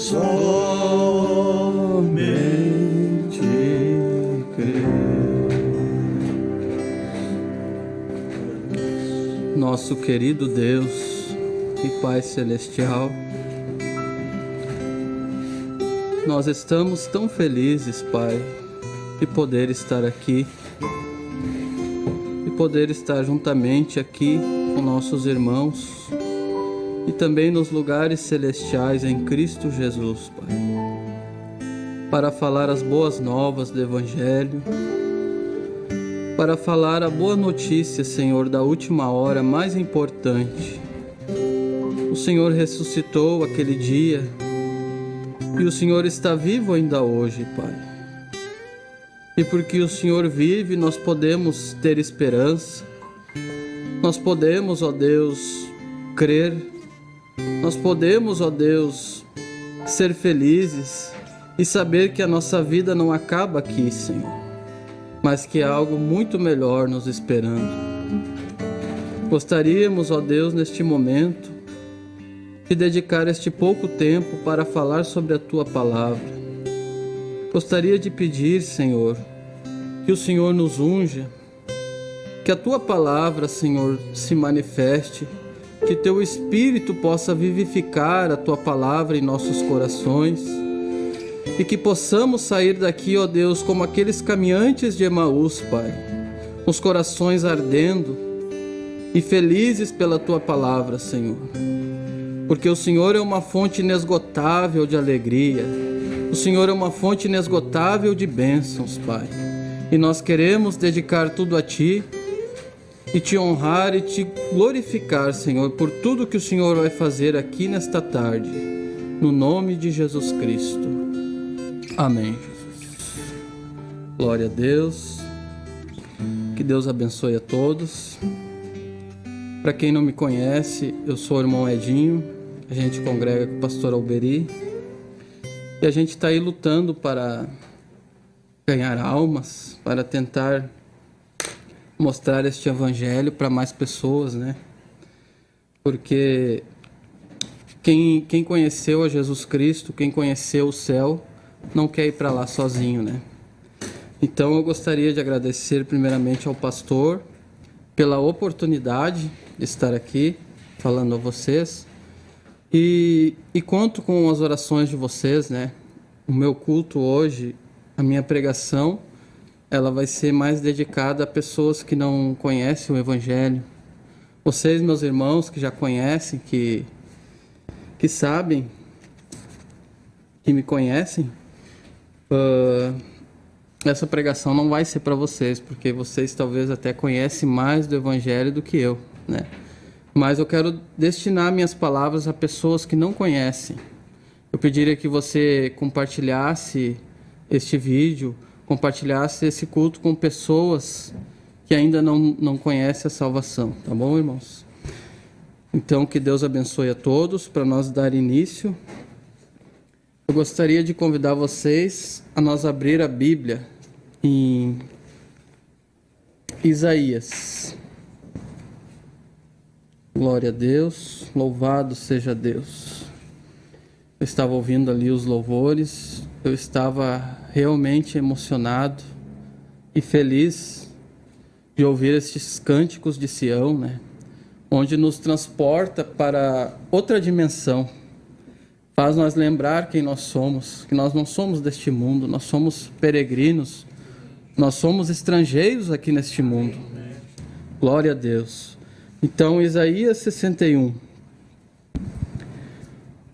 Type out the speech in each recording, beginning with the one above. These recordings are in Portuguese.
somente crer. Nosso querido Deus e Pai Celestial, nós estamos tão felizes, Pai, de poder estar aqui, de poder estar juntamente aqui com nossos irmãos e também nos lugares celestiais em Cristo Jesus, Pai, para falar as boas novas do Evangelho, para falar a boa notícia, Senhor, da última hora mais importante. O Senhor ressuscitou aquele dia e o Senhor está vivo ainda hoje, Pai. E porque o Senhor vive, nós podemos ter esperança, nós podemos, ó Deus, crer, nós podemos, ó Deus, ser felizes e saber que a nossa vida não acaba aqui, Senhor, mas que há algo muito melhor nos esperando. Gostaríamos, ó Deus, neste momento, de dedicar este pouco tempo para falar sobre a Tua Palavra. Gostaria de pedir, Senhor, que o Senhor nos unja, que a Tua Palavra, Senhor, se manifeste, que Teu Espírito possa vivificar a Tua Palavra em nossos corações e que possamos sair daqui, ó Deus, como aqueles caminhantes de Emaús, Pai, com os corações ardendo e felizes pela Tua Palavra, Senhor. Porque o Senhor é uma fonte inesgotável de alegria, o Senhor é uma fonte inesgotável de bênçãos, Pai. E nós queremos dedicar tudo a Ti e Te honrar e Te glorificar, Senhor, por tudo que o Senhor vai fazer aqui nesta tarde, no nome de Jesus Cristo. Amém, Jesus. Glória a Deus. Que Deus abençoe a todos. Para quem não me conhece, eu sou o irmão Edinho. A gente congrega com o pastor Alberi e a gente está aí lutando para ganhar almas, para tentar mostrar este evangelho para mais pessoas, né? Porque quem conheceu a Jesus Cristo, quem conheceu o céu, não quer ir para lá sozinho, né? Então eu gostaria de agradecer primeiramente ao pastor pela oportunidade de estar aqui falando a vocês. E conto com as orações de vocês, né? O meu culto hoje, a minha pregação, ela vai ser mais dedicada a pessoas que não conhecem o Evangelho. Vocês, meus irmãos, que já conhecem, que sabem, que me conhecem, essa pregação não vai ser para vocês, porque vocês talvez até conhecem mais do Evangelho do que eu, né? Mas eu quero destinar minhas palavras a pessoas que não conhecem. Eu pediria que você compartilhasse este vídeo, compartilhasse esse culto com pessoas que ainda não conhecem a salvação, tá bom, irmãos? Então, que Deus abençoe a todos. Para nós dar início, eu gostaria de convidar vocês a nós abrir a Bíblia em Isaías. Glória a Deus, louvado seja Deus. Eu estava ouvindo ali os louvores, eu estava realmente emocionado e feliz de ouvir estes cânticos de Sião, né? Onde nos transporta para outra dimensão, faz nós lembrar quem nós somos, que nós não somos deste mundo, nós somos peregrinos, nós somos estrangeiros aqui neste mundo. Glória a Deus. Então, Isaías 61.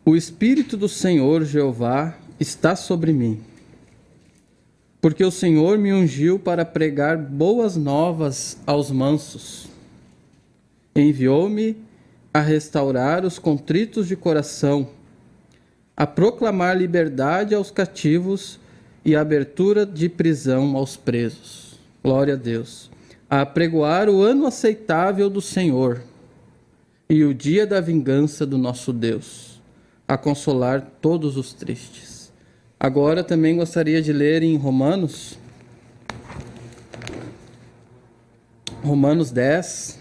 O Espírito do Senhor Jeová está sobre mim, porque o Senhor me ungiu para pregar boas novas aos mansos. Enviou-me a restaurar os contritos de coração, a proclamar liberdade aos cativos e abertura de prisão aos presos. Glória a Deus. A apregoar o ano aceitável do Senhor e o dia da vingança do nosso Deus, a consolar todos os tristes. Agora também gostaria de ler em Romanos 10,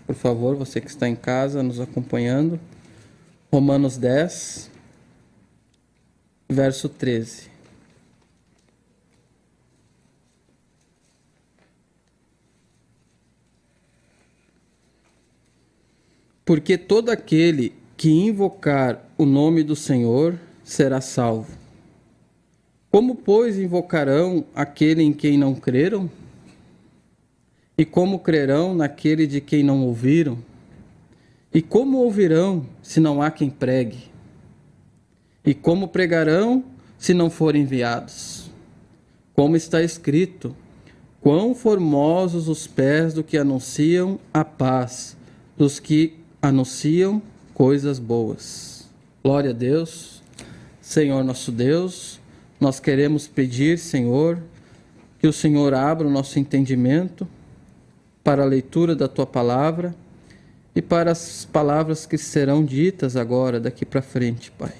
por favor, você que está em casa nos acompanhando. Romanos 10, verso 13. Porque todo aquele que invocar o nome do Senhor será salvo. Como, pois, invocarão aquele em quem não creram? E como crerão naquele de quem não ouviram? E como ouvirão se não há quem pregue? E como pregarão se não forem enviados? Como está escrito: quão formosos os pés do que anunciam a paz, dos que anunciam coisas boas. Glória a Deus. Senhor nosso Deus, nós queremos pedir, Senhor, que o Senhor abra o nosso entendimento para a leitura da Tua Palavra e para as palavras que serão ditas agora, daqui para frente, Pai.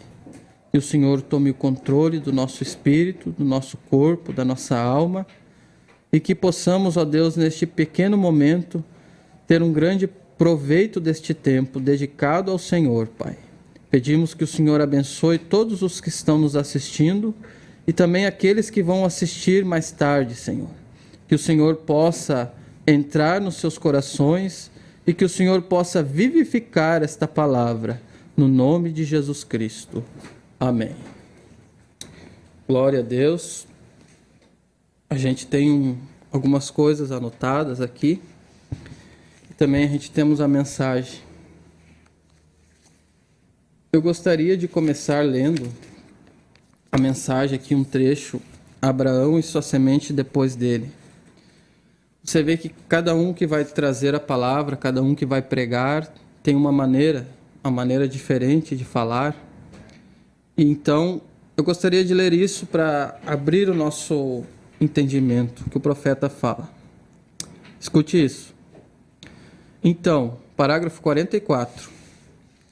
Que o Senhor tome o controle do nosso espírito, do nosso corpo, da nossa alma, e que possamos, ó Deus, neste pequeno momento, ter um grande proveito deste tempo dedicado ao Senhor, Pai. Pedimos que o Senhor abençoe todos os que estão nos assistindo e também aqueles que vão assistir mais tarde, Senhor. Que o Senhor possa entrar nos seus corações e que o Senhor possa vivificar esta palavra, no nome de Jesus Cristo. Amém. Glória a Deus. A gente tem algumas coisas anotadas aqui. Também a gente temos a mensagem. Eu gostaria de começar lendo a mensagem aqui, um trecho, Abraão e sua semente depois dele. Você vê que cada um que vai trazer a palavra, cada um que vai pregar, tem uma maneira diferente de falar. E então, eu gostaria de ler isso para abrir o nosso entendimento, que o profeta fala. Escute isso. Então, parágrafo 44.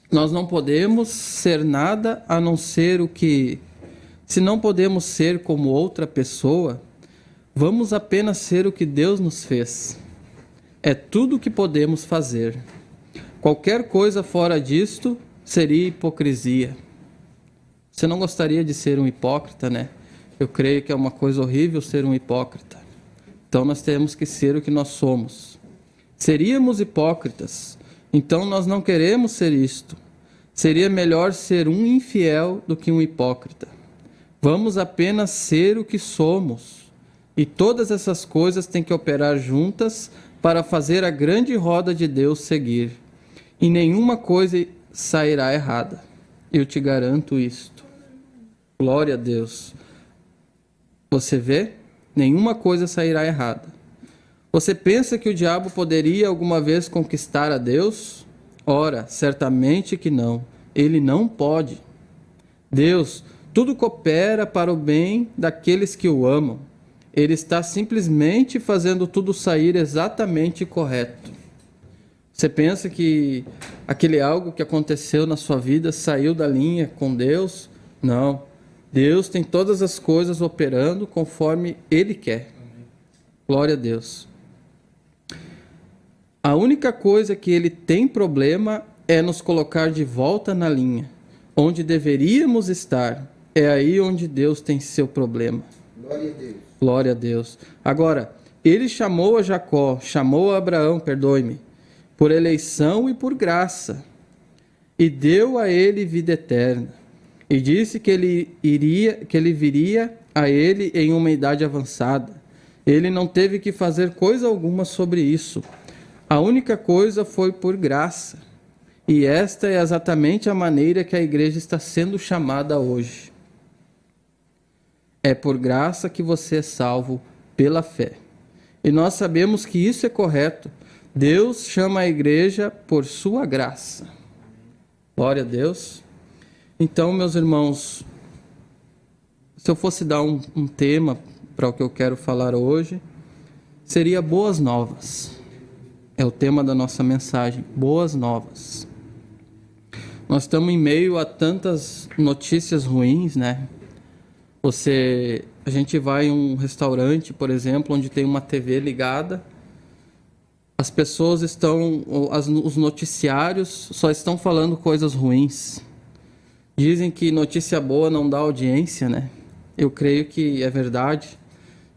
Nós não podemos ser nada a não ser o que, se não podemos ser como outra pessoa, vamos apenas ser o que Deus nos fez. É tudo o que podemos fazer. Qualquer coisa fora disto seria hipocrisia. Você não gostaria de ser um hipócrita, né? Eu creio que é uma coisa horrível ser um hipócrita. Então nós temos que ser o que nós somos. Seríamos hipócritas, então nós não queremos ser isto. Seria melhor ser um infiel do que um hipócrita. Vamos apenas ser o que somos. E todas essas coisas têm que operar juntas para fazer a grande roda de Deus seguir. E nenhuma coisa sairá errada. Eu te garanto isto. Glória a Deus. Você vê? Nenhuma coisa sairá errada. Você pensa que o diabo poderia alguma vez conquistar a Deus? Ora, certamente que não. Ele não pode. Deus, tudo coopera para o bem daqueles que o amam. Ele está simplesmente fazendo tudo sair exatamente correto. Você pensa que aquele algo que aconteceu na sua vida saiu da linha com Deus? Não. Deus tem todas as coisas operando conforme Ele quer. Glória a Deus. A única coisa que Ele tem problema é nos colocar de volta na linha. Onde deveríamos estar. É aí onde Deus tem seu problema. Glória a Deus. Glória a Deus. Agora, Ele chamou a Jacó, chamou a Abraão, perdoe-me, por eleição e por graça. E deu a ele vida eterna. E disse que ele viria a ele em uma idade avançada. Ele não teve que fazer coisa alguma sobre isso. A única coisa foi por graça. E esta é exatamente a maneira que a igreja está sendo chamada hoje. É por graça que você é salvo pela fé. E nós sabemos que isso é correto. Deus chama a igreja por sua graça. Glória a Deus. Então, meus irmãos, se eu fosse dar um tema para o que eu quero falar hoje, seria boas novas. É o tema da nossa mensagem, boas novas. Nós estamos em meio a tantas notícias ruins, né? A gente vai em um restaurante, por exemplo, onde tem uma TV ligada, as pessoas os noticiários só estão falando coisas ruins. Dizem que notícia boa não dá audiência, né? Eu creio que é verdade.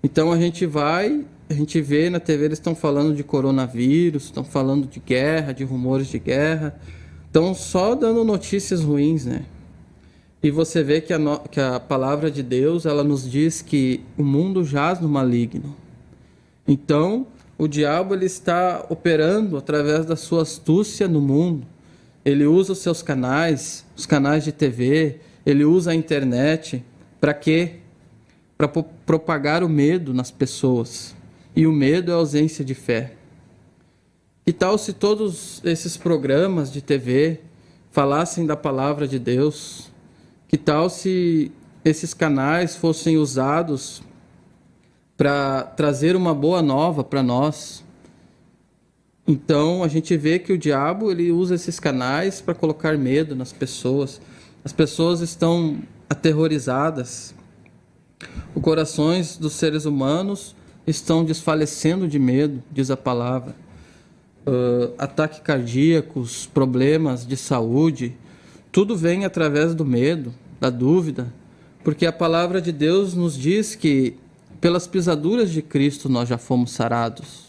Então a gente vê na TV, eles estão falando de coronavírus, estão falando de guerra, de rumores de guerra, estão só dando notícias ruins, né? E você vê que a palavra de Deus, ela nos diz que o mundo jaz no maligno. Então, o diabo ele está operando através da sua astúcia no mundo. Ele usa os seus canais, os canais de TV, ele usa a internet. Para quê? Para propagar o medo nas pessoas. E o medo é a ausência de fé. Que tal se todos esses programas de TV falassem da palavra de Deus? Que tal se esses canais fossem usados para trazer uma boa nova para nós? Então a gente vê que o diabo ele usa esses canais para colocar medo nas pessoas. As pessoas estão aterrorizadas. Os corações dos seres humanos estão desfalecendo de medo, diz a palavra. Ataques cardíacos, problemas de saúde, tudo vem através do medo, da dúvida, porque a palavra de Deus nos diz que pelas pisaduras de Cristo nós já fomos sarados.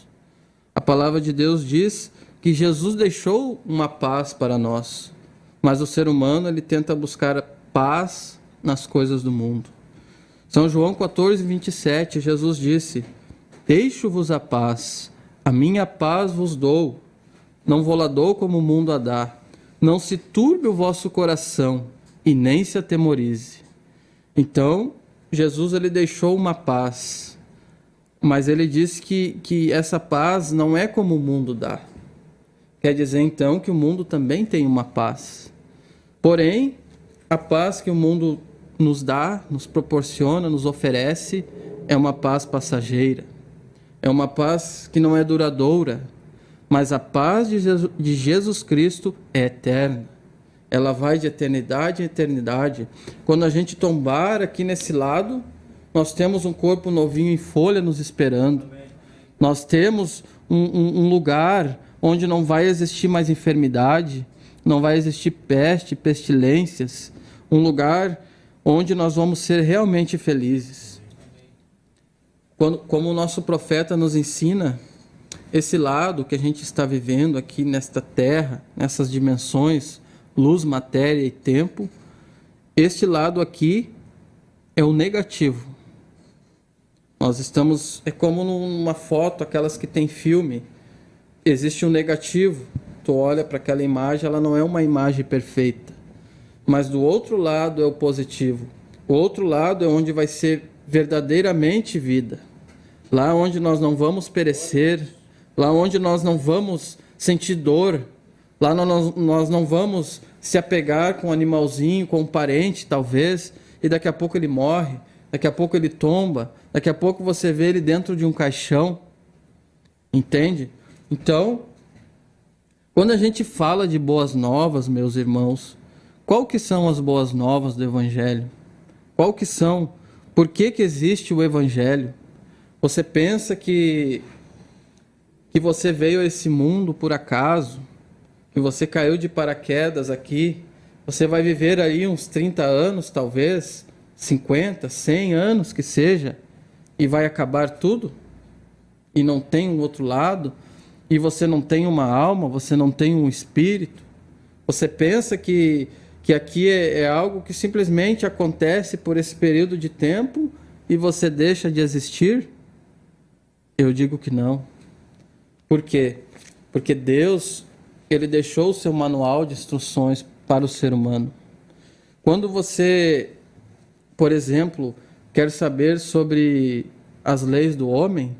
A palavra de Deus diz que Jesus deixou uma paz para nós, mas o ser humano ele tenta buscar paz nas coisas do mundo. São João 14, 27, Jesus disse: deixo-vos a paz, a minha paz vos dou, não vou-la dou como o mundo a dá. Não se turbe o vosso coração e nem se atemorize. Então, Jesus ele deixou uma paz. Mas ele diz que essa paz não é como o mundo dá. Quer dizer, então, que o mundo também tem uma paz. Porém, a paz que o mundo nos dá, nos proporciona, nos oferece, é uma paz passageira. É uma paz que não é duradoura. Mas a paz de Jesus Cristo é eterna. Ela vai de eternidade em eternidade. Quando a gente tombar aqui nesse lado, nós temos um corpo novinho em folha nos esperando. Amém. Nós temos um lugar onde não vai existir mais enfermidade, não vai existir peste, pestilências. Um lugar onde nós vamos ser realmente felizes. Como o nosso profeta nos ensina, esse lado que a gente está vivendo aqui nesta terra, nessas dimensões, luz, matéria e tempo, este lado aqui é o negativo. Nós estamos, é como numa foto, aquelas que tem filme, existe um negativo, tu olha para aquela imagem, ela não é uma imagem perfeita, mas do outro lado é o positivo, o outro lado é onde vai ser verdadeiramente vida, lá onde nós não vamos perecer, lá onde nós não vamos sentir dor, lá nós não vamos se apegar com um animalzinho, com um parente talvez, e daqui a pouco ele morre, daqui a pouco ele tomba, daqui a pouco você vê ele dentro de um caixão, entende? Então, quando a gente fala de boas novas, meus irmãos, qual que são as boas novas do Evangelho? Qual que são? Por que existe o Evangelho? Você pensa que você veio a esse mundo por acaso, que você caiu de paraquedas aqui, você vai viver aí uns 30 anos talvez, 50, 100 anos que seja, e vai acabar tudo? E não tem um outro lado? E você não tem uma alma? Você não tem um espírito? Você pensa que aqui é algo que simplesmente acontece por esse período de tempo e você deixa de existir? Eu digo que não. Por quê? Porque Deus, Ele deixou o seu manual de instruções para o ser humano. Quando você, por exemplo, quer saber sobre as leis do homem,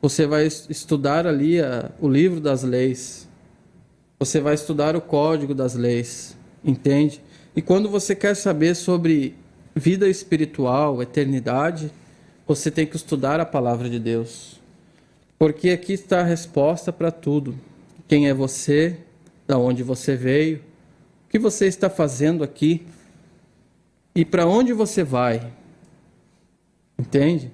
você vai estudar ali o livro das leis. Você vai estudar o código das leis, entende? E quando você quer saber sobre vida espiritual, eternidade, você tem que estudar a palavra de Deus. Porque aqui está a resposta para tudo. Quem é você? Da onde você veio? O que você está fazendo aqui? E para onde você vai? Entende?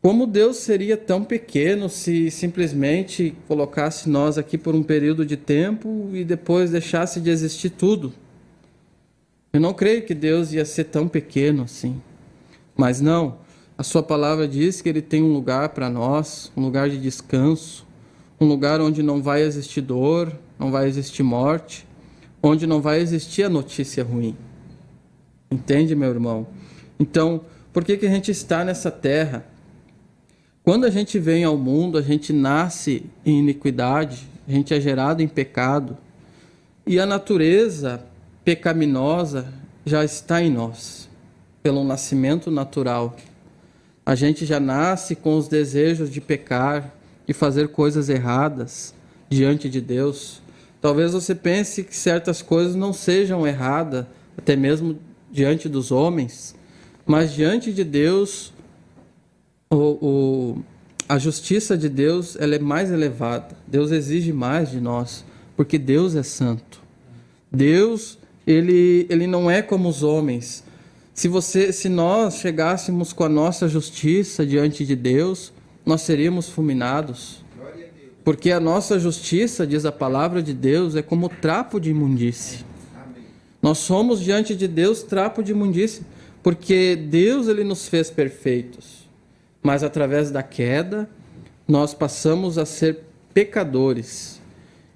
Como Deus seria tão pequeno se simplesmente colocasse nós aqui por um período de tempo e depois deixasse de existir tudo? Eu não creio que Deus ia ser tão pequeno assim. Mas não, a sua palavra diz que Ele tem um lugar para nós, um lugar de descanso, um lugar onde não vai existir dor, não vai existir morte, onde não vai existir a notícia ruim. Entende, meu irmão? Então, por que a gente está nessa terra? Quando a gente vem ao mundo, a gente nasce em iniquidade, a gente é gerado em pecado, e a natureza pecaminosa já está em nós, pelo nascimento natural. A gente já nasce com os desejos de pecar, de fazer coisas erradas diante de Deus. Talvez você pense que certas coisas não sejam erradas, até mesmo diante dos homens, mas diante de Deus, a justiça de Deus, ela é mais elevada. Deus exige mais de nós, porque Deus é santo. Deus, ele não é como os homens. Se nós chegássemos com a nossa justiça diante de Deus, nós seríamos fulminados. Porque a nossa justiça, diz a palavra de Deus, é como trapo de imundície. Nós somos diante de Deus trapo de imundície, porque Deus ele nos fez perfeitos. Mas através da queda, nós passamos a ser pecadores.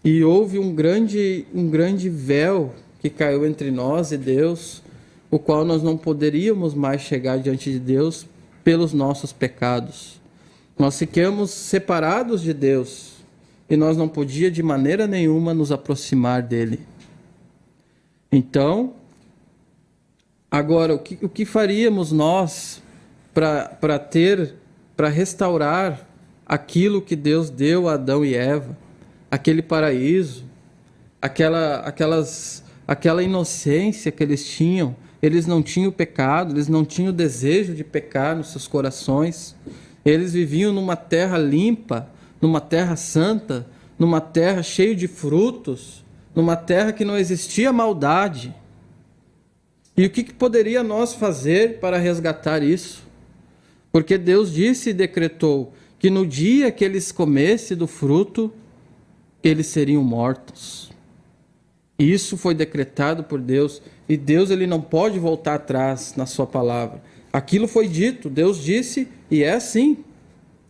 E houve um grande véu que caiu entre nós e Deus, o qual nós não poderíamos mais chegar diante de Deus pelos nossos pecados. Nós ficamos separados de Deus e nós não podíamos de maneira nenhuma nos aproximar dele. Então, agora, o que faríamos nós para restaurar aquilo que Deus deu a Adão e Eva, aquele paraíso, aquela inocência que eles tinham? Eles não tinham pecado, eles não tinham o desejo de pecar nos seus corações. Eles viviam numa terra limpa, numa terra santa, numa terra cheia de frutos, numa terra que não existia maldade. E o que poderia nós fazer para resgatar isso? Porque Deus disse e decretou que no dia que eles comessem do fruto, eles seriam mortos. E isso foi decretado por Deus. E Deus ele não pode voltar atrás na sua palavra. Aquilo foi dito, Deus disse e é assim.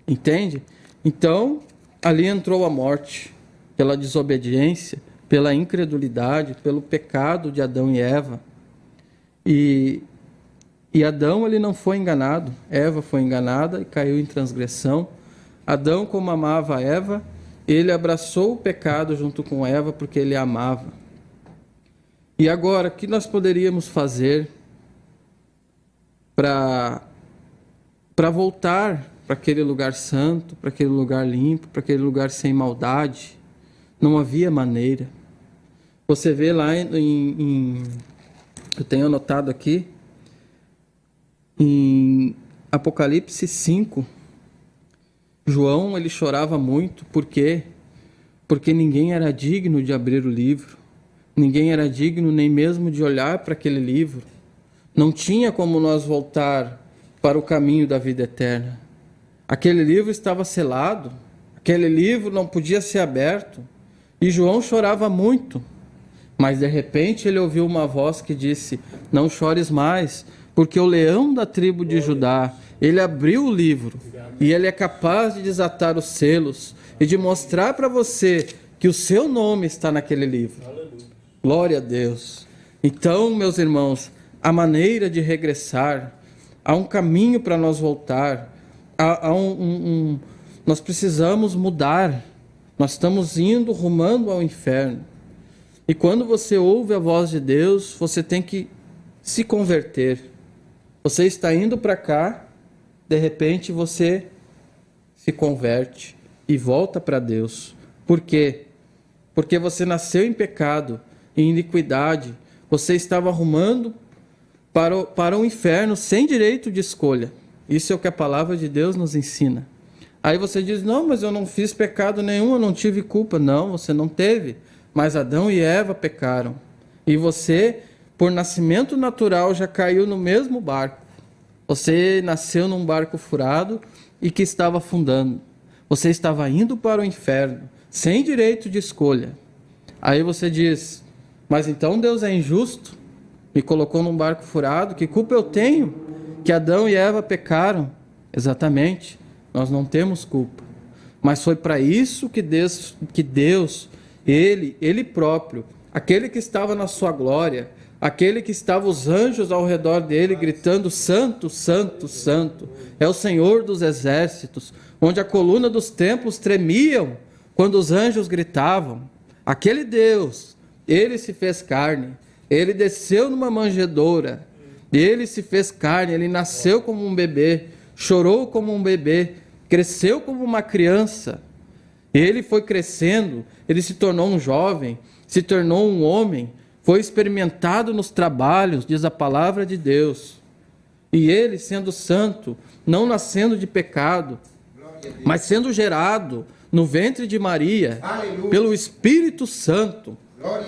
Entende? Então, ali entrou a morte, pela desobediência, pela incredulidade, pelo pecado de Adão e Eva. E Adão ele não foi enganado, Eva foi enganada e caiu em transgressão. Adão, como amava Eva, ele abraçou o pecado junto com Eva porque ele a amava. E agora, o que nós poderíamos fazer para voltar para aquele lugar santo, para aquele lugar limpo, para aquele lugar sem maldade? Não havia maneira. Você vê lá eu tenho anotado aqui, em Apocalipse 5, João ele chorava muito, por quê? Porque ninguém era digno de abrir o livro, ninguém era digno nem mesmo de olhar para aquele livro. Não tinha como nós voltar para o caminho da vida eterna. Aquele livro estava selado, aquele livro não podia ser aberto, e João chorava muito. Mas de repente ele ouviu uma voz que disse: não chores mais, porque o leão da tribo de Judá, ele abriu o livro e ele é capaz de desatar os selos e de mostrar para você que o seu nome está naquele livro. Glória a Deus. Então, meus irmãos, a maneira de regressar, há um caminho para nós voltar, nós precisamos mudar, nós estamos indo, rumando ao inferno. E quando você ouve a voz de Deus, você tem que se converter. Você está indo para cá, de repente você se converte e volta para Deus. Por quê? Porque você nasceu em pecado, em iniquidade. Você estava arrumando para o inferno sem direito de escolha. Isso é o que a palavra de Deus nos ensina. Aí você diz: não, mas eu não fiz pecado nenhum, eu não tive culpa. Não, você não teve. Mas Adão e Eva pecaram. E você, por nascimento natural, já caiu no mesmo barco. Você nasceu num barco furado e que estava afundando. Você estava indo para o inferno, sem direito de escolha. Aí você diz: mas então Deus é injusto? Me colocou num barco furado. Que culpa eu tenho que Adão e Eva pecaram? Exatamente, nós não temos culpa. Mas foi para isso que Deus, Ele próprio, aquele que estava na sua glória, aquele que estava os anjos ao redor dele gritando: Santo, Santo, Santo, é o Senhor dos exércitos, onde a coluna dos templos tremiam quando os anjos gritavam. Aquele Deus, Ele se fez carne, Ele desceu numa manjedoura, Ele se fez carne, Ele nasceu como um bebê, chorou como um bebê, cresceu como uma criança. Ele foi crescendo, Ele se tornou um jovem, se tornou um homem, foi experimentado nos trabalhos, diz a palavra de Deus. E Ele, sendo santo, não nascendo de pecado, mas sendo gerado no ventre de Maria, aleluia, pelo Espírito Santo,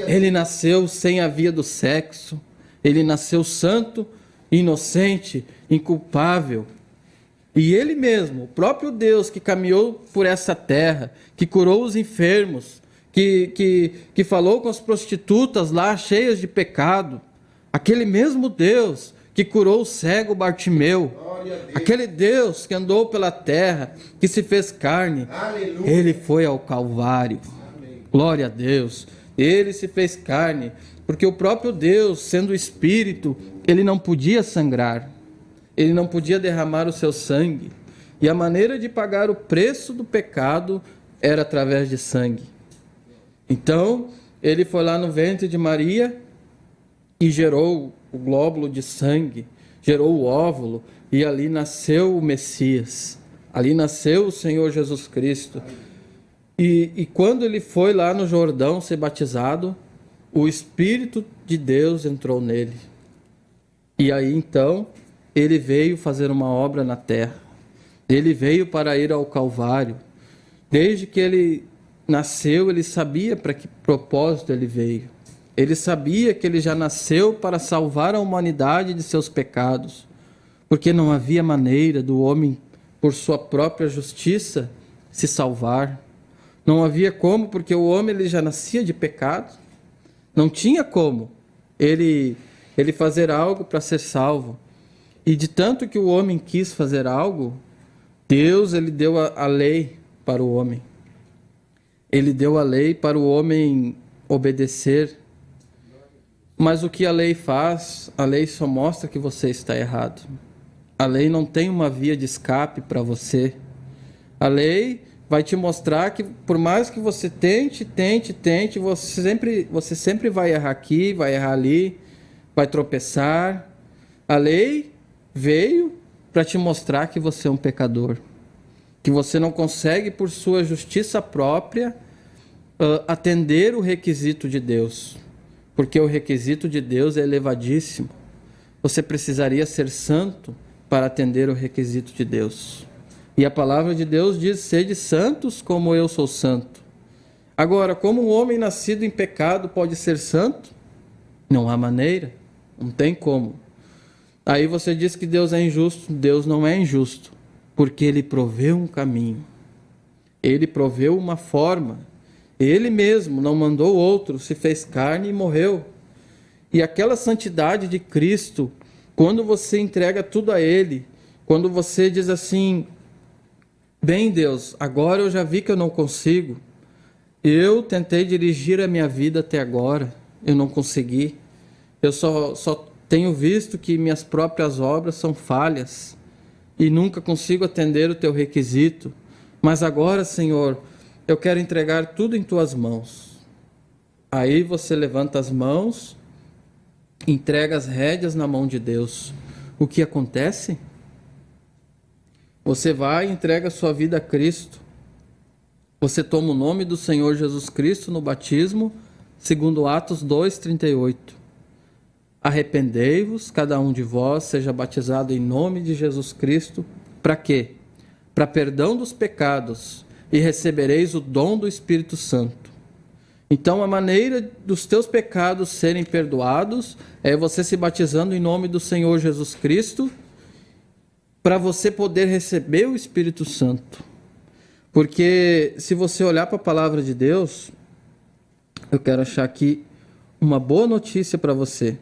Ele nasceu sem a via do sexo, Ele nasceu santo, inocente, inculpável. E Ele mesmo, o próprio Deus que caminhou por essa terra, que curou os enfermos, que falou com as prostitutas lá cheias de pecado, aquele mesmo Deus que curou o cego Bartimeu, aquele Deus que andou pela terra, que se fez carne, aleluia, Ele foi ao Calvário. Amém. Glória a Deus. Ele se fez carne, porque o próprio Deus, sendo Espírito, Ele não podia sangrar, Ele não podia derramar o seu sangue, e a maneira de pagar o preço do pecado era através de sangue. Então, Ele foi lá no ventre de Maria e gerou o glóbulo de sangue, gerou o óvulo, e ali nasceu o Messias, ali nasceu o Senhor Jesus Cristo. E quando Ele foi lá no Jordão ser batizado, o Espírito de Deus entrou nele. E aí então, Ele veio fazer uma obra na terra. Ele veio para ir ao Calvário. Desde que Ele nasceu, Ele sabia para que propósito Ele veio. Ele sabia que Ele já nasceu para salvar a humanidade de seus pecados, porque não havia maneira do homem, por sua própria justiça, se salvar. Não havia como, porque o homem ele já nascia de pecado. Não tinha como ele fazer algo para ser salvo. E de tanto que o homem quis fazer algo, Deus ele deu a lei para o homem. Ele deu a lei para o homem obedecer. Mas o que a lei faz? A lei só mostra que você está errado. A lei não tem uma via de escape para você. A lei vai te mostrar que por mais que você tente, você sempre vai errar aqui, vai errar ali, vai tropeçar. A lei veio para te mostrar que você é um pecador, que você não consegue por sua justiça própria atender o requisito de Deus, porque o requisito de Deus é elevadíssimo. Você precisaria ser santo para atender o requisito de Deus. E a palavra de Deus diz: sede santos como eu sou santo. Agora, como um homem nascido em pecado pode ser santo? Não há maneira, não tem como. Aí você diz que Deus é injusto. Deus não é injusto, porque Ele proveu um caminho. Ele proveu uma forma. Ele mesmo não mandou outro, se fez carne e morreu. E aquela santidade de Cristo, quando você entrega tudo a Ele, quando você diz assim: bem, Deus, agora eu já vi que eu não consigo. Eu tentei dirigir a minha vida até agora, eu não consegui. Eu só tenho visto que minhas próprias obras são falhas e nunca consigo atender o teu requisito. Mas agora, Senhor, eu quero entregar tudo em tuas mãos. Aí você levanta as mãos, entrega as rédeas na mão de Deus. O que acontece? Você vai e entrega a sua vida a Cristo. Você toma o nome do Senhor Jesus Cristo no batismo, segundo Atos 2:38. Arrependei-vos, cada um de vós seja batizado em nome de Jesus Cristo. Para quê? Para perdão dos pecados, e recebereis o dom do Espírito Santo. Então a maneira dos teus pecados serem perdoados é você se batizando em nome do Senhor Jesus Cristo, para você poder receber o Espírito Santo. Porque se você olhar para a palavra de Deus, eu quero achar aqui uma boa notícia para você.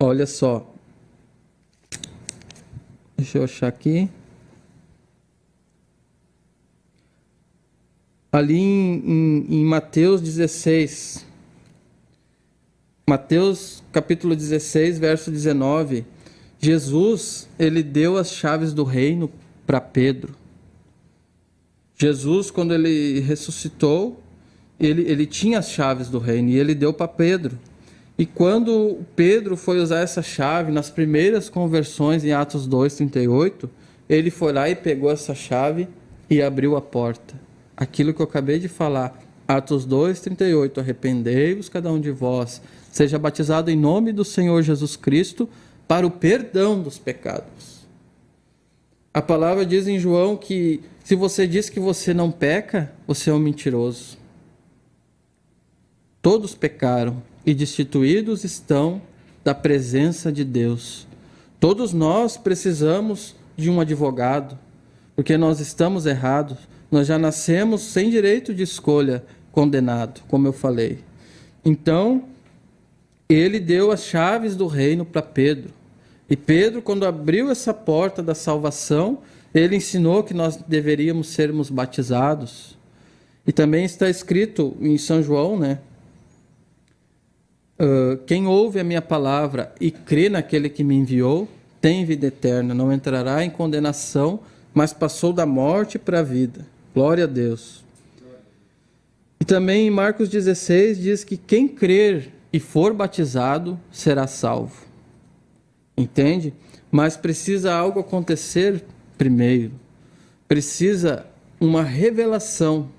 Olha só. Deixa eu achar aqui. Ali em Mateus 16. Mateus capítulo 16, verso 19. Jesus, ele deu as chaves do reino para Pedro. Jesus, quando ele ressuscitou, ele tinha as chaves do reino e ele deu para Pedro. E quando Pedro foi usar essa chave nas primeiras conversões em Atos 2:38, ele foi lá e pegou essa chave e abriu a porta. Aquilo que eu acabei de falar, Atos 2:38, arrependei-vos cada um de vós, seja batizado em nome do Senhor Jesus Cristo para o perdão dos pecados. A palavra diz em João que se você diz que você não peca, você é um mentiroso. Todos pecaram e destituídos estão da presença de Deus. Todos nós precisamos de um advogado, porque nós estamos errados. Nós já nascemos sem direito de escolha, condenado, como eu falei. Então, ele deu as chaves do reino para Pedro. E Pedro, quando abriu essa porta da salvação, ele ensinou que nós deveríamos sermos batizados. E também está escrito em São João, né? Quem ouve a minha palavra e crê naquele que me enviou, tem vida eterna, não entrará em condenação, mas passou da morte para a vida. Glória a Deus. E também em Marcos 16 diz que quem crer e for batizado será salvo. Entende? Mas precisa algo acontecer primeiro. Precisa uma revelação.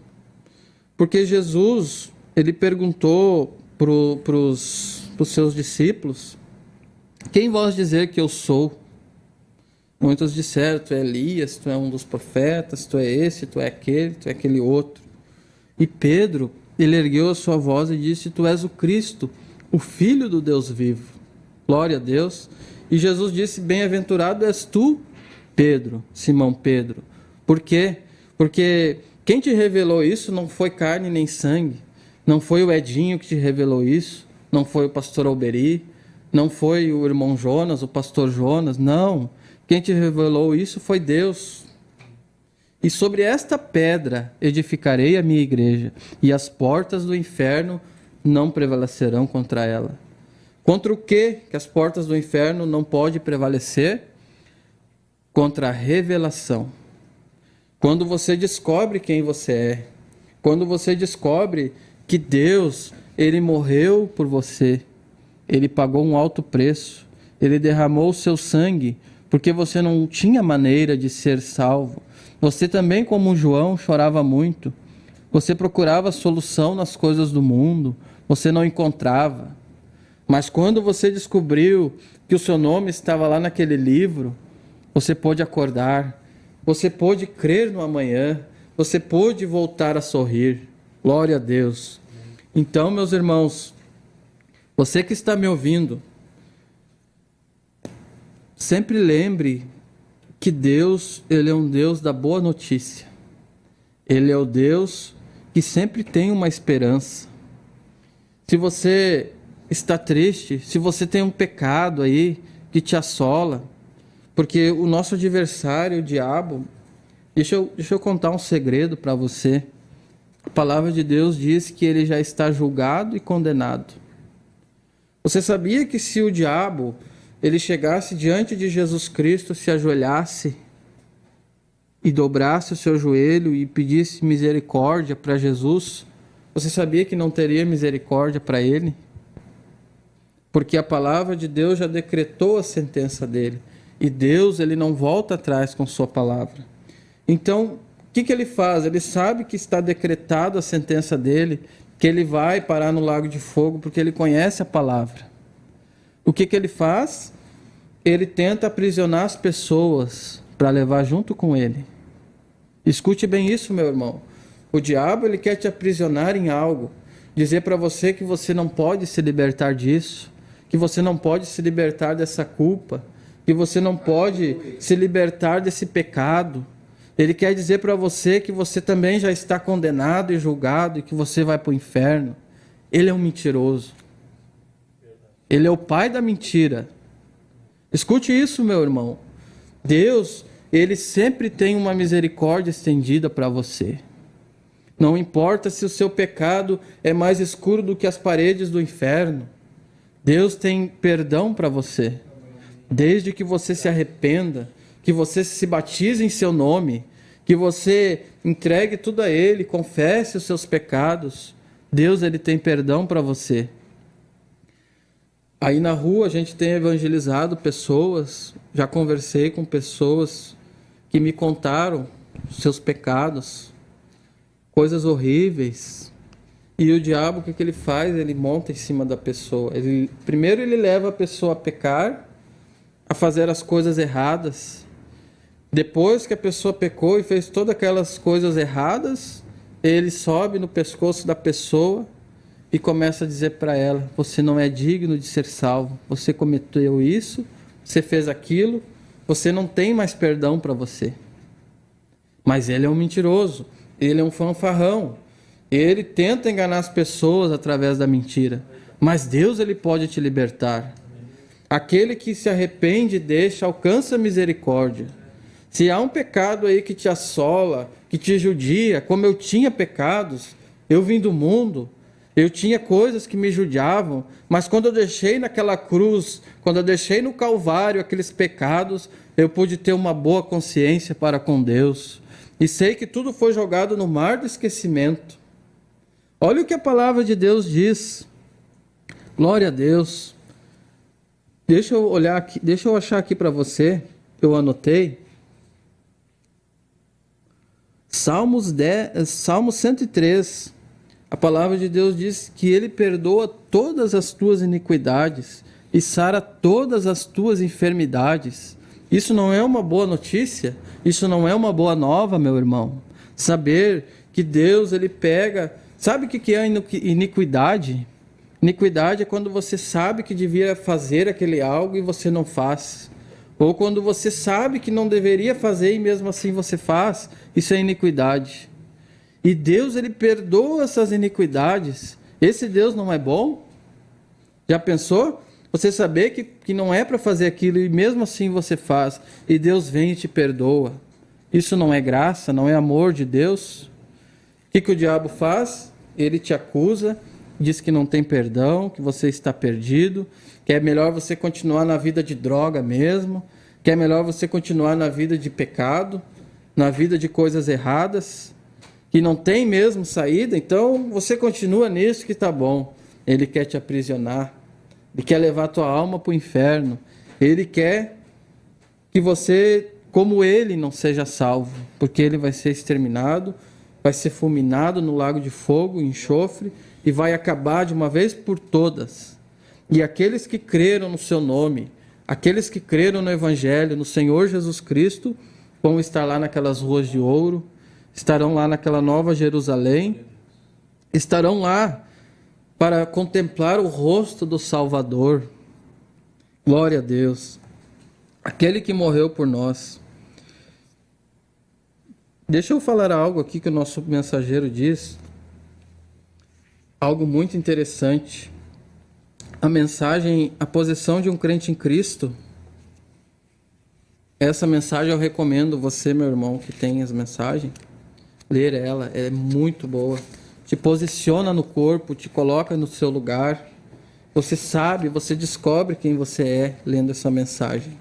Porque Jesus, ele perguntou para os seus discípulos: quem vós dizer que eu sou? Muitos disseram: tu é Elias, tu é um dos profetas, tu é esse, tu é aquele outro. E Pedro, ele ergueu a sua voz e disse: tu és o Cristo, o Filho do Deus vivo. Glória a Deus. E Jesus disse: bem-aventurado és tu, Pedro, Simão Pedro. Por quê? Porque quem te revelou isso não foi carne nem sangue. Não foi o Edinho que te revelou isso. Não foi o pastor Alberi. Não foi o irmão Jonas, o pastor Jonas. Não. Quem te revelou isso foi Deus. E sobre esta pedra edificarei a minha igreja, e as portas do inferno não prevalecerão contra ela. Contra o que as portas do inferno não podem prevalecer? Contra a revelação. Quando você descobre quem você é, quando você descobre que Deus, ele morreu por você, ele pagou um alto preço, ele derramou o seu sangue, porque você não tinha maneira de ser salvo. Você também, como João, chorava muito. Você procurava solução nas coisas do mundo, você não encontrava. Mas quando você descobriu que o seu nome estava lá naquele livro, você pôde acordar, você pôde crer no amanhã, você pôde voltar a sorrir. Glória a Deus. Então, meus irmãos, você que está me ouvindo, sempre lembre que Deus, ele é um Deus da boa notícia. Ele é o Deus que sempre tem uma esperança. Se você está triste, se você tem um pecado aí que te assola, porque o nosso adversário, o diabo, deixa eu contar um segredo para você. A palavra de Deus diz que ele já está julgado e condenado. Você sabia que se o diabo ele chegasse diante de Jesus Cristo, se ajoelhasse e dobrasse o seu joelho e pedisse misericórdia para Jesus, você sabia que não teria misericórdia para ele? Porque a palavra de Deus já decretou a sentença dele. E Deus, ele não volta atrás com sua palavra. Então, o que ele faz? Ele sabe que está decretada a sentença dele, que ele vai parar no lago de fogo, porque ele conhece a palavra. O que ele faz? Ele tenta aprisionar as pessoas para levar junto com ele. Escute bem isso, meu irmão. O diabo, ele quer te aprisionar em algo. Dizer para você que você não pode se libertar disso, que você não pode se libertar dessa culpa, que você não pode se libertar desse pecado. Ele quer dizer para você que você também já está condenado e julgado e que você vai para o inferno. Ele é um mentiroso. Ele é o pai da mentira. Escute isso, meu irmão. Deus, ele sempre tem uma misericórdia estendida para você. Não importa se o seu pecado é mais escuro do que as paredes do inferno. Deus tem perdão para você. Desde que você se arrependa, que você se batize em seu nome, que você entregue tudo a Ele, confesse os seus pecados. Deus, ele tem perdão para você. Aí na rua a gente tem evangelizado pessoas, já conversei com pessoas que me contaram os seus pecados, coisas horríveis. E o diabo, o que ele faz? Ele monta em cima da pessoa. Primeiro ele leva a pessoa a pecar, a fazer as coisas erradas. Depois que a pessoa pecou e fez todas aquelas coisas erradas, ele sobe no pescoço da pessoa e começa a dizer para ela: você não é digno de ser salvo, você cometeu isso, você fez aquilo, você não tem mais perdão para você. Mas ele é um mentiroso, ele é um fanfarrão, ele tenta enganar as pessoas através da mentira, mas Deus, ele pode te libertar. Aquele que se arrepende e deixa, alcança misericórdia. Se há um pecado aí que te assola, que te judia, como eu tinha pecados, eu vim do mundo, eu tinha coisas que me judiavam, mas quando eu deixei naquela cruz, quando eu deixei no Calvário aqueles pecados, eu pude ter uma boa consciência para com Deus. E sei que tudo foi jogado no mar do esquecimento. Olha o que a palavra de Deus diz. Glória a Deus. Deixa eu olhar aqui, deixa eu achar aqui para você, eu anotei. Salmo 103, a palavra de Deus diz que Ele perdoa todas as tuas iniquidades e sara todas as tuas enfermidades. Isso não é uma boa notícia? Isso não é uma boa nova, meu irmão? Saber que Deus, ele pega... Sabe o que é iniquidade? Iniquidade é quando você sabe que devia fazer aquele algo e você não faz. Ou quando você sabe que não deveria fazer e mesmo assim você faz. Isso é iniquidade. E Deus, ele perdoa essas iniquidades. Esse Deus não é bom? Já pensou? Você saber que não é para fazer aquilo e mesmo assim você faz. E Deus vem e te perdoa. Isso não é graça, não é amor de Deus? O que o diabo faz? Ele te acusa, diz que não tem perdão, que você está perdido, que é melhor você continuar na vida de droga mesmo, que é melhor você continuar na vida de pecado, na vida de coisas erradas, que não tem mesmo saída, então você continua nisso que está bom. Ele quer te aprisionar, ele quer levar tua alma para o inferno, ele quer que você, como ele, não seja salvo, porque ele vai ser exterminado, vai ser fulminado no lago de fogo, enxofre, e vai acabar de uma vez por todas. E aqueles que creram no seu nome, aqueles que creram no Evangelho, no Senhor Jesus Cristo, vão estar lá naquelas ruas de ouro, estarão lá naquela nova Jerusalém, estarão lá para contemplar o rosto do Salvador. Glória a Deus. Aquele que morreu por nós. Deixa eu falar algo aqui que o nosso mensageiro diz. Algo muito interessante. A mensagem, a posição de um crente em Cristo. Essa mensagem eu recomendo você, meu irmão, que tem as mensagens, ler ela, é muito boa. Te posiciona no corpo, te coloca no seu lugar. Você sabe, você descobre quem você é lendo essa mensagem.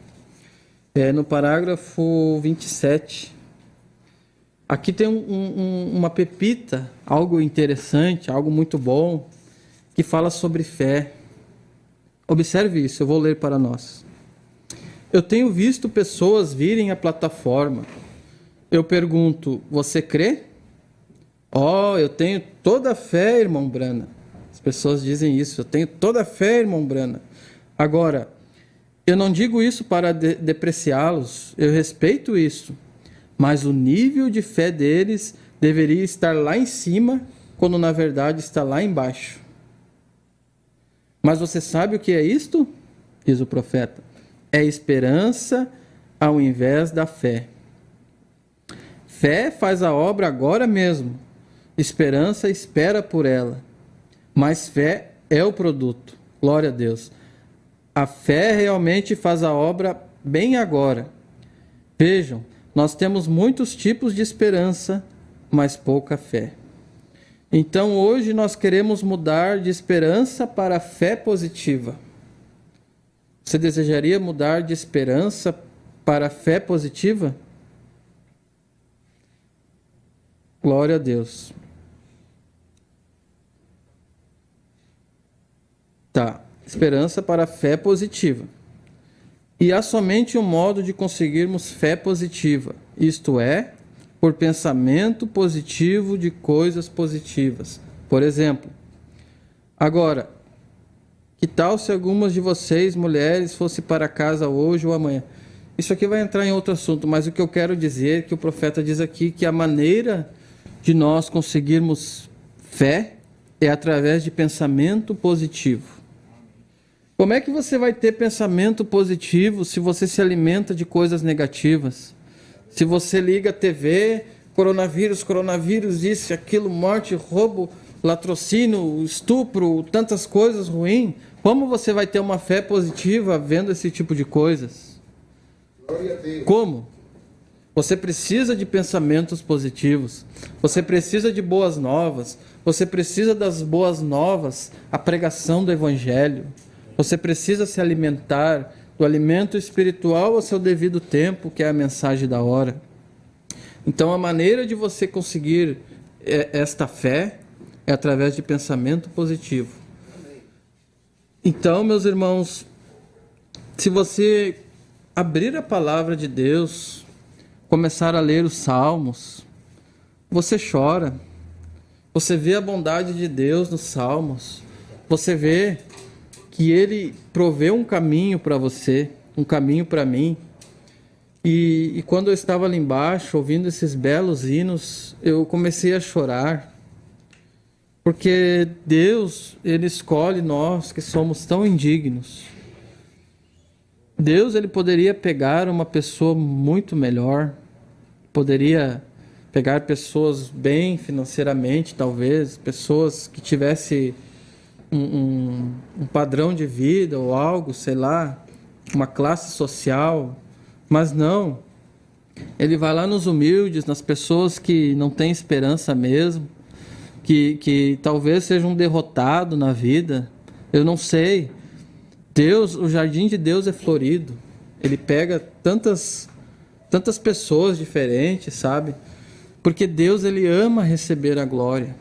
No parágrafo 27. Aqui tem uma pepita, algo interessante, algo muito bom, que fala sobre fé. Observe isso, eu vou ler para nós. Eu tenho visto pessoas virem à plataforma. Eu pergunto, você crê? Eu tenho toda a fé, irmão Brana. As pessoas dizem isso, eu tenho toda a fé, irmão Brana. Agora, eu não digo isso para depreciá-los, eu respeito isso. Mas o nível de fé deles deveria estar lá em cima, quando na verdade está lá embaixo. Mas você sabe o que é isto? Diz o profeta. É esperança ao invés da fé. Fé faz a obra agora mesmo. Esperança espera por ela. Mas fé é o produto. Glória a Deus. A fé realmente faz a obra bem agora. Vejam, nós temos muitos tipos de esperança, mas pouca fé. Então hoje nós queremos mudar de esperança para fé positiva. Você desejaria mudar de esperança para fé positiva? Glória a Deus. Tá, esperança para fé positiva. E há somente um modo de conseguirmos fé positiva, isto é, por pensamento positivo de coisas positivas. Por exemplo, agora, que tal se algumas de vocês, mulheres, fossem para casa hoje ou amanhã? Isso aqui vai entrar em outro assunto, mas o que eu quero dizer, que o profeta diz aqui, que a maneira de nós conseguirmos fé é através de pensamento positivo. Como é que você vai ter pensamento positivo se você se alimenta de coisas negativas? Se você liga a TV, coronavírus, isso, aquilo, morte, roubo, latrocínio, estupro, tantas coisas ruins, como você vai ter uma fé positiva vendo esse tipo de coisas? Como? Você precisa de pensamentos positivos, você precisa de boas novas, você precisa das boas novas, a pregação do Evangelho. Você precisa se alimentar do alimento espiritual ao seu devido tempo, que é a mensagem da hora. Então, a maneira de você conseguir esta fé é através de pensamento positivo. Então, meus irmãos, se você abrir a palavra de Deus, começar a ler os Salmos, você chora. Você vê a bondade de Deus nos Salmos. Você vê que Ele proveu um caminho para você, um caminho para mim. E quando eu estava ali embaixo, ouvindo esses belos hinos, eu comecei a chorar. Porque Deus, Ele escolhe nós que somos tão indignos. Deus, Ele poderia pegar uma pessoa muito melhor, poderia pegar pessoas bem financeiramente, talvez, pessoas que tivessem um padrão de vida ou algo, sei lá, uma classe social, mas não. Ele vai lá nos humildes, nas pessoas que não têm esperança mesmo, que talvez sejam derrotados na vida, eu não sei. Deus, o jardim de Deus é florido, Ele pega tantas pessoas diferentes, sabe? Porque Deus, Ele ama receber a glória.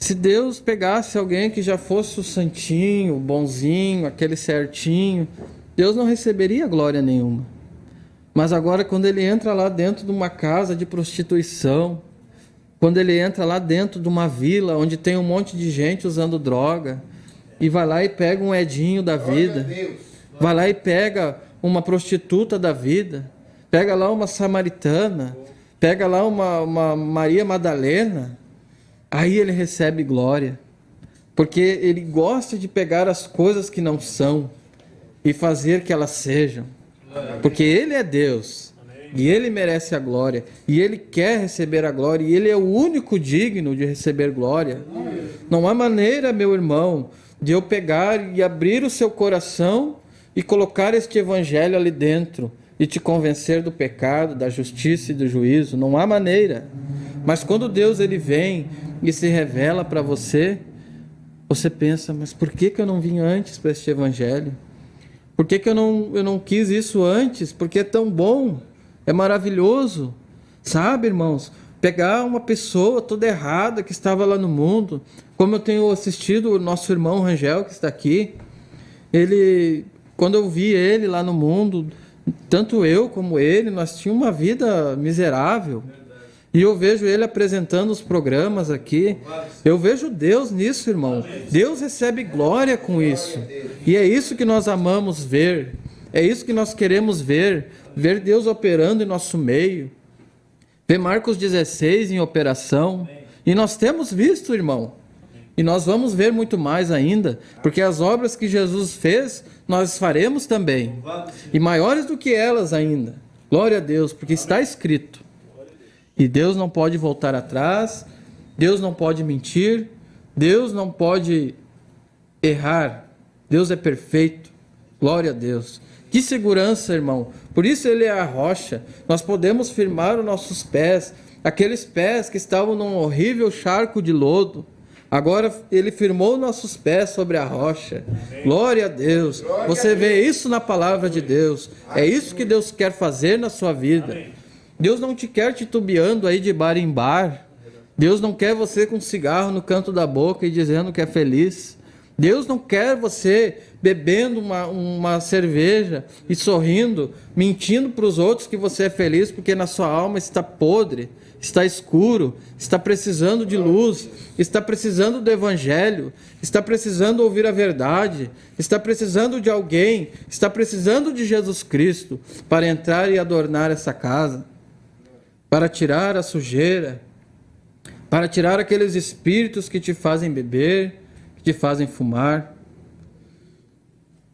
Se Deus pegasse alguém que já fosse o santinho, o bonzinho, aquele certinho, Deus não receberia glória nenhuma. Mas agora, quando Ele entra lá dentro de uma casa de prostituição, quando Ele entra lá dentro de uma vila onde tem um monte de gente usando droga, e vai lá e pega um Edinho da vida, vai lá e pega uma prostituta da vida, pega lá uma samaritana, pega lá uma Maria Madalena, aí Ele recebe glória, porque Ele gosta de pegar as coisas que não são e fazer que elas sejam, porque Ele é Deus, e Ele merece a glória, e Ele quer receber a glória, e Ele é o único digno de receber glória. Não há maneira, meu irmão, de eu pegar e abrir o seu coração e colocar este evangelho ali dentro e te convencer do pecado, da justiça e do juízo. Não há maneira. Mas quando Deus, Ele vem e se revela para você, você pensa, mas por que eu não vim antes para este evangelho? Por que eu não quis isso antes? Porque é tão bom, é maravilhoso. Sabe, irmãos? Pegar uma pessoa toda errada que estava lá no mundo, como eu tenho assistido o nosso irmão Rangel, que está aqui, ele, quando eu vi ele lá no mundo, tanto eu como ele, nós tínhamos uma vida miserável, e eu vejo ele apresentando os programas aqui, eu vejo Deus nisso, irmão. Deus recebe glória com isso, e é isso que nós amamos ver, é isso que nós queremos ver Deus operando em nosso meio, ver Marcos 16 em operação, e nós temos visto, irmão, e nós vamos ver muito mais ainda, porque as obras que Jesus fez, nós faremos também, e maiores do que elas ainda. Glória a Deus, porque está escrito. E Deus não pode voltar atrás, Deus não pode mentir, Deus não pode errar, Deus é perfeito. Glória a Deus. Que segurança, irmão. Por isso ele é a rocha. Nós podemos firmar os nossos pés, aqueles pés que estavam num horrível charco de lodo. Agora ele firmou nossos pés sobre a rocha. Glória a Deus. Você vê isso na palavra de Deus. É isso que Deus quer fazer na sua vida. Deus não te quer titubeando aí de bar em bar. Deus não quer você com cigarro no canto da boca e dizendo que é feliz. Deus não quer você bebendo uma cerveja e sorrindo, mentindo para os outros que você é feliz, porque na sua alma está podre, está escuro, está precisando de luz, está precisando do evangelho, está precisando ouvir a verdade, está precisando de alguém, está precisando de Jesus Cristo para entrar e adornar essa casa, para tirar a sujeira, para tirar aqueles espíritos que te fazem beber, que te fazem fumar.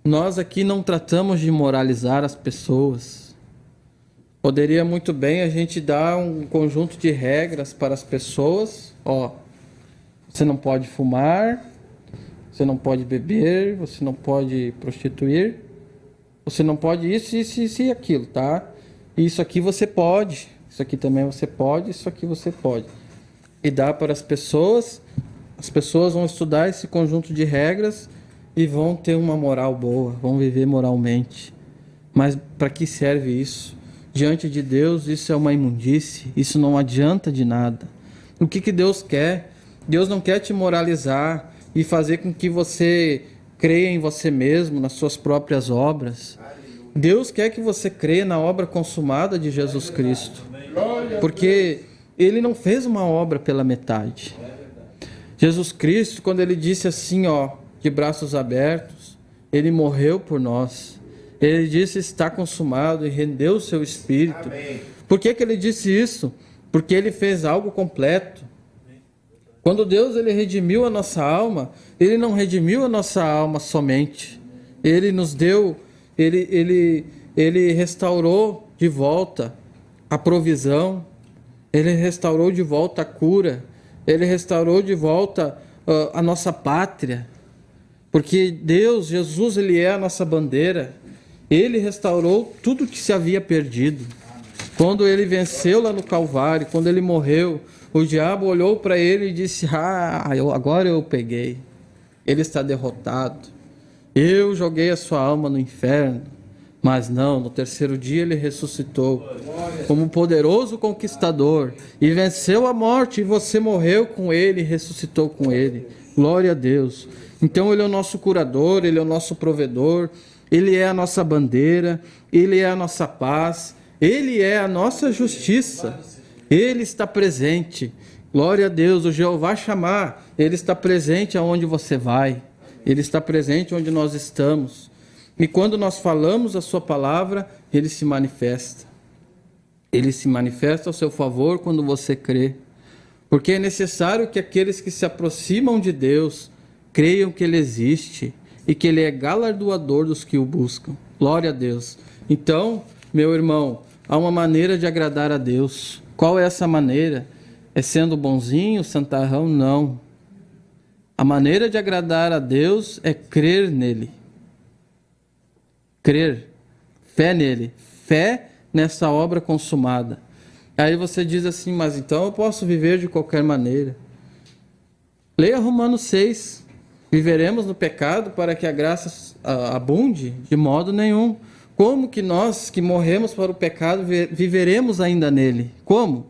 Nós aqui não tratamos de moralizar as pessoas. Poderia muito bem a gente dar um conjunto de regras para as pessoas. Você não pode fumar, você não pode beber, você não pode prostituir, você não pode isso e aquilo, tá? Isso aqui você pode, isso aqui também você pode, isso aqui você pode. E dá para as pessoas vão estudar esse conjunto de regras e vão ter uma moral boa, vão viver moralmente. Mas para que serve isso? Diante de Deus, isso é uma imundície, isso não adianta de nada. O que Deus quer? Deus não quer te moralizar e fazer com que você creia em você mesmo, nas suas próprias obras. Deus quer que você creia na obra consumada de Jesus Cristo. Porque Ele não fez uma obra pela metade. Jesus Cristo, quando Ele disse assim, de braços abertos, Ele morreu por nós. Ele disse, está consumado, e rendeu o seu Espírito. Amém. Por que Ele disse isso? Porque Ele fez algo completo. Quando Deus Ele redimiu a nossa alma, Ele não redimiu a nossa alma somente. Ele nos deu, Ele restaurou de volta a provisão, Ele restaurou de volta a cura, Ele restaurou de volta a nossa pátria. Porque Deus, Jesus, Ele é a nossa bandeira. Ele restaurou tudo que se havia perdido. Quando Ele venceu lá no Calvário, quando Ele morreu, o diabo olhou para Ele e disse, agora eu peguei. Ele está derrotado. Eu joguei a sua alma no inferno. Mas não, no terceiro dia Ele ressuscitou como poderoso conquistador e venceu a morte, e você morreu com Ele e ressuscitou com Ele. Glória a Deus. Então Ele é o nosso curador, Ele é o nosso provedor, Ele é a nossa bandeira, Ele é a nossa paz, Ele é a nossa justiça. Ele está presente. Glória a Deus, o Jeová Chamar, Ele está presente aonde você vai. Ele está presente onde nós estamos. E quando nós falamos a sua palavra, Ele se manifesta. Ele se manifesta ao seu favor quando você crê. Porque é necessário que aqueles que se aproximam de Deus creiam que Ele existe e que Ele é galardoador dos que o buscam. Glória a Deus. Então, meu irmão, há uma maneira de agradar a Deus. Qual é essa maneira? É sendo bonzinho, santarrão? Não. A maneira de agradar a Deus é crer nele. Crer, fé nele, fé nessa obra consumada. Aí você diz assim, mas então eu posso viver de qualquer maneira. Leia Romanos 6. Viveremos no pecado para que a graça abunde? De modo nenhum. Como que nós que morremos para o pecado viveremos ainda nele? Como?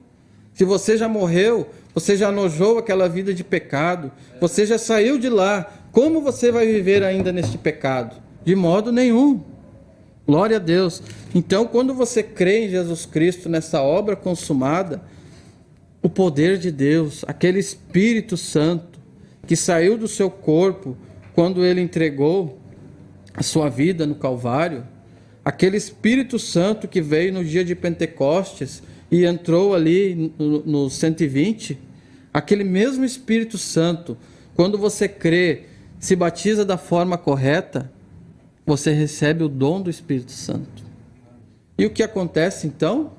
Se você já morreu, você já nojou aquela vida de pecado, você já saiu de lá, como você vai viver ainda neste pecado? De modo nenhum. Glória a Deus. Então, quando você crê em Jesus Cristo, nessa obra consumada, o poder de Deus, aquele Espírito Santo que saiu do seu corpo quando Ele entregou a sua vida no Calvário, aquele Espírito Santo que veio no dia de Pentecostes e entrou ali no 120, aquele mesmo Espírito Santo, quando você crê, se batiza da forma correta, você recebe o dom do Espírito Santo. E o que acontece então?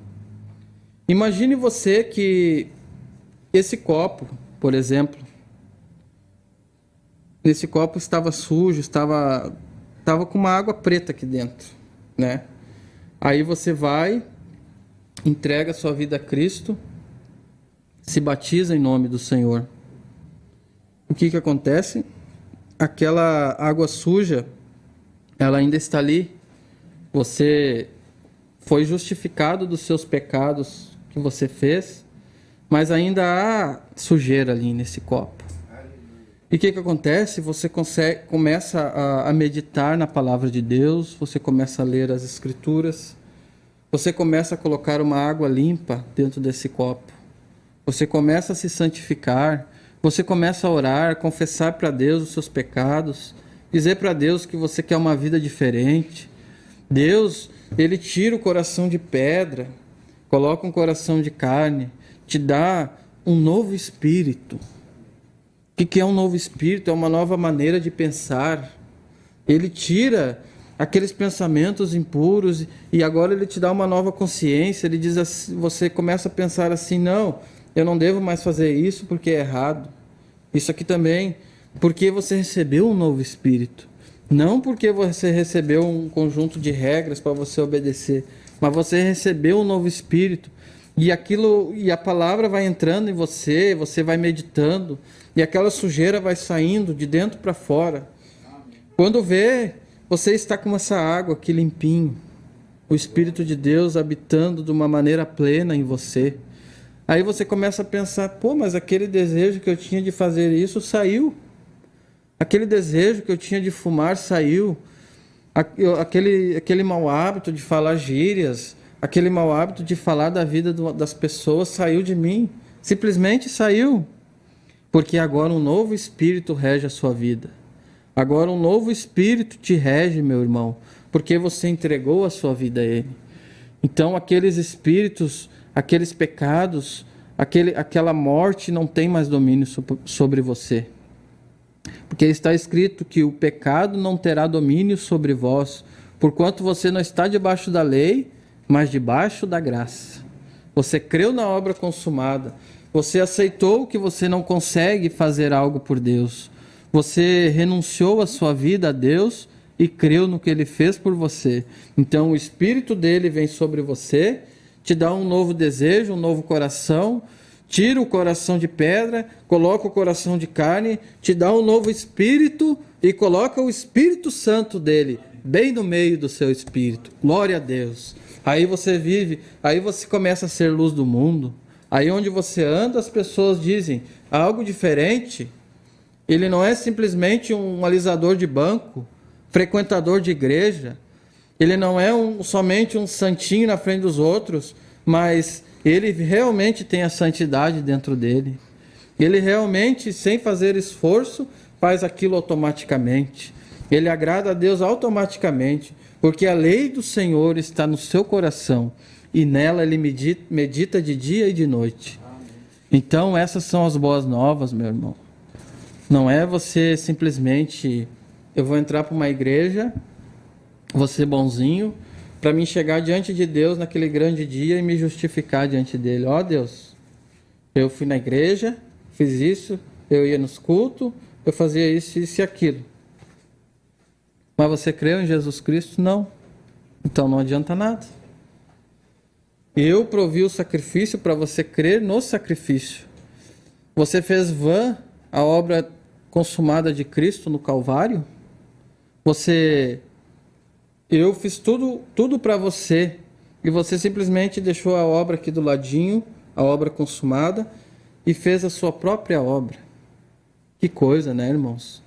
Imagine você que esse copo, por exemplo, esse copo estava sujo, estava estava com uma água preta aqui dentro, né? Aí você vai, entrega a sua vida a Cristo, se batiza em nome do Senhor. O que acontece? Aquela água suja, ela ainda está ali. Você foi justificado dos seus pecados que você fez, mas ainda há sujeira ali nesse copo. E o que acontece? Você começa a meditar na palavra de Deus, você começa a ler as Escrituras, você começa a colocar uma água limpa dentro desse copo, você começa a se santificar, você começa a orar, confessar para Deus os seus pecados, dizer para Deus que você quer uma vida diferente. Deus, Ele tira o coração de pedra, coloca um coração de carne, te dá um novo espírito. O que é um novo espírito? É uma nova maneira de pensar. Ele tira aqueles pensamentos impuros e agora ele te dá uma nova consciência. Ele diz assim, você começa a pensar assim, não, eu não devo mais fazer isso porque é errado. Isso aqui também, porque você recebeu um novo espírito. Não porque você recebeu um conjunto de regras para você obedecer, mas você recebeu um novo espírito. E a palavra vai entrando em você, você vai meditando, e aquela sujeira vai saindo de dentro para fora. Quando vê, você está com essa água aqui limpinho, o Espírito de Deus habitando de uma maneira plena em você. Aí você começa a pensar, pô, mas aquele desejo que eu tinha de fazer isso saiu. Aquele desejo que eu tinha de fumar saiu. Aquele mau hábito de falar gírias, aquele mau hábito de falar da vida das pessoas saiu de mim. Simplesmente saiu. Porque agora um novo Espírito rege a sua vida. Agora um novo Espírito te rege, meu irmão. Porque você entregou a sua vida a Ele. Então aqueles espíritos, aqueles pecados, aquela morte não tem mais domínio sobre você. Porque está escrito que o pecado não terá domínio sobre vós, porquanto você não está debaixo da lei, mas debaixo da graça. Você creu na obra consumada. Você aceitou que você não consegue fazer algo por Deus. Você renunciou a sua vida a Deus e creu no que Ele fez por você. Então o Espírito dele vem sobre você, te dá um novo desejo, um novo coração, tira o coração de pedra, coloca o coração de carne, te dá um novo espírito e coloca o Espírito Santo dele bem no meio do seu espírito. Glória a Deus. Aí você vive, aí você começa a ser luz do mundo. Aí onde você anda, as pessoas dizem algo diferente. Ele não é simplesmente um alisador de banco, frequentador de igreja. Ele não é somente um santinho na frente dos outros, mas ele realmente tem a santidade dentro dele. Ele realmente, sem fazer esforço, faz aquilo automaticamente. Ele agrada a Deus automaticamente, porque a lei do Senhor está no seu coração e nela ele medita de dia e de noite. Então essas são as boas novas, meu irmão. Não é você simplesmente, eu vou entrar para uma igreja, vou ser bonzinho, para mim chegar diante de Deus naquele grande dia e me justificar diante dele. Ó Deus, eu fui na igreja, fiz isso, eu ia nos cultos, eu fazia isso e aquilo. Mas você creu em Jesus Cristo? Não. Então não adianta nada. Eu provi o sacrifício para você crer no sacrifício. Você fez vã a obra consumada de Cristo no Calvário? Eu fiz tudo para você e você simplesmente deixou a obra aqui do ladinho, a obra consumada, e fez a sua própria obra. Que coisa, né, irmãos?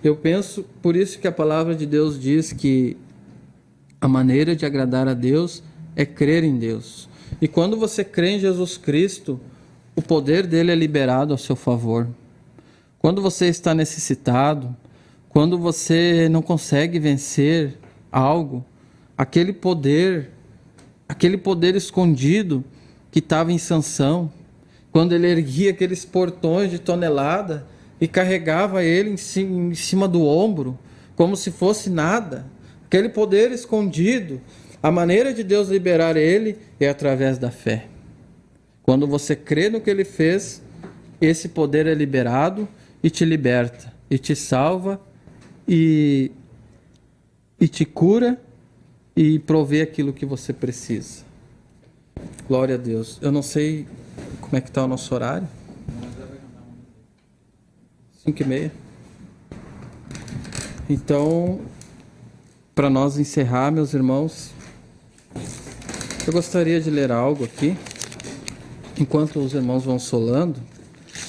Eu penso, por isso que a palavra de Deus diz que a maneira de agradar a Deus é crer em Deus. E quando você crê em Jesus Cristo, o poder dele é liberado ao seu favor. Quando você está necessitado, quando você não consegue vencer algo, aquele poder escondido que estava em Sansão, quando ele erguia aqueles portões de tonelada e carregava ele em cima do ombro, como se fosse nada, aquele poder escondido, a maneira de Deus liberar ele é através da fé. Quando você crê no que ele fez, esse poder é liberado e te liberta, e te salva, e e te cura e provê aquilo que você precisa. Glória a Deus. Eu não sei como é que está o nosso horário. 5h30. Então, para nós encerrar, meus irmãos, eu gostaria de ler algo aqui. Enquanto os irmãos vão solando,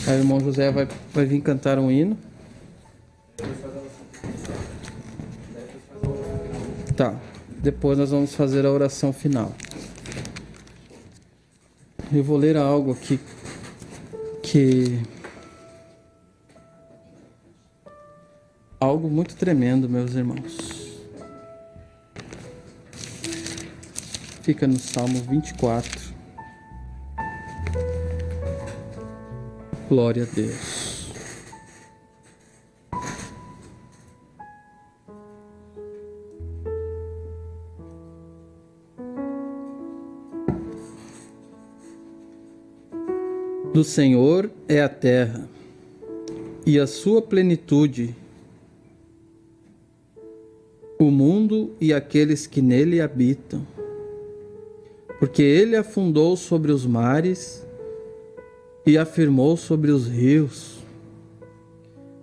aí o irmão José vai vir cantar um hino. Tá. Depois nós vamos fazer a oração final. Eu vou ler algo aqui que... algo muito tremendo, meus irmãos. Fica no Salmo 24. Glória a Deus. Do Senhor é a terra e a sua plenitude, o mundo e aqueles que nele habitam. Porque ele afundou sobre os mares e afirmou sobre os rios.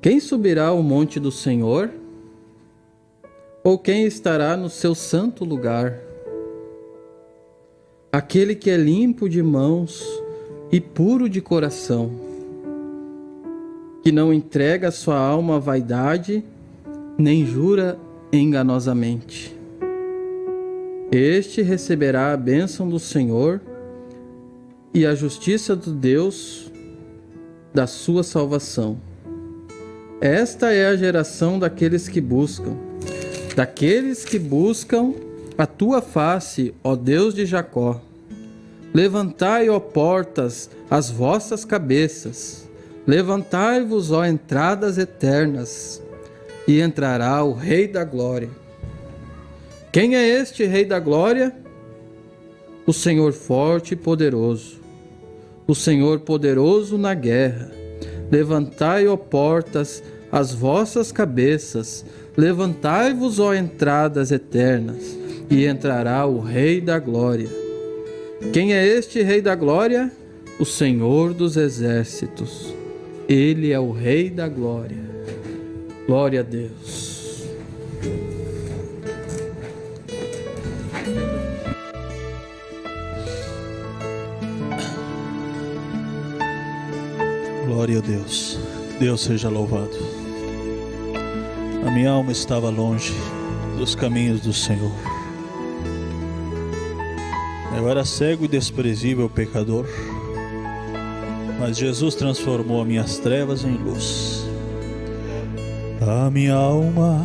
Quem subirá ao monte do Senhor? Ou quem estará no seu santo lugar? Aquele que é limpo de mãos e puro de coração, que não entrega sua alma à vaidade, nem jura enganosamente. Este receberá a bênção do Senhor e a justiça do Deus da sua salvação. Esta é a geração daqueles que buscam a tua face, ó Deus de Jacó. Levantai, ó portas, as vossas cabeças, levantai-vos, ó entradas eternas, e entrará o Rei da Glória. Quem é este Rei da Glória? O Senhor forte e poderoso, o Senhor poderoso na guerra. Levantai, ó portas, as vossas cabeças, levantai-vos, ó entradas eternas, e entrará o Rei da Glória. Quem é este Rei da Glória? O Senhor dos Exércitos. Ele é o Rei da Glória. Glória a Deus. Glória a Deus. Deus seja louvado. A minha alma estava longe dos caminhos do Senhor. Eu era cego e desprezível pecador, mas Jesus transformou as minhas trevas em luz. A minha alma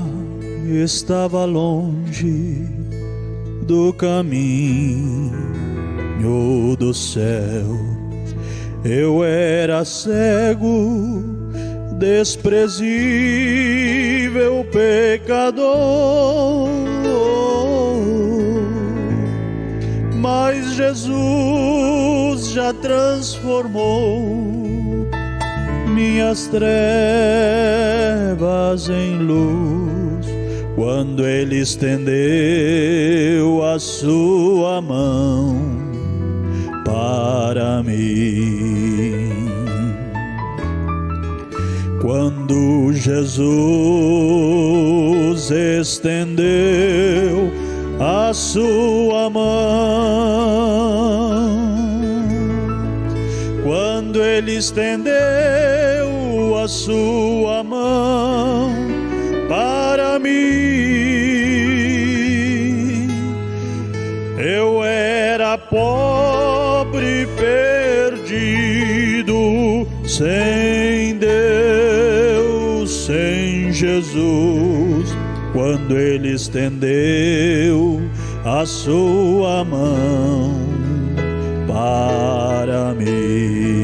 estava longe do caminho do céu. Eu era cego, desprezível pecador, mas Jesus já transformou minhas trevas em luz, quando Ele estendeu a sua mão para mim. Quando Jesus estendeu a sua mão, quando Ele estendeu a sua mão para mim, eu era pobre, perdido, sem Deus, sem Jesus. Quando Ele estendeu a sua mão para mim.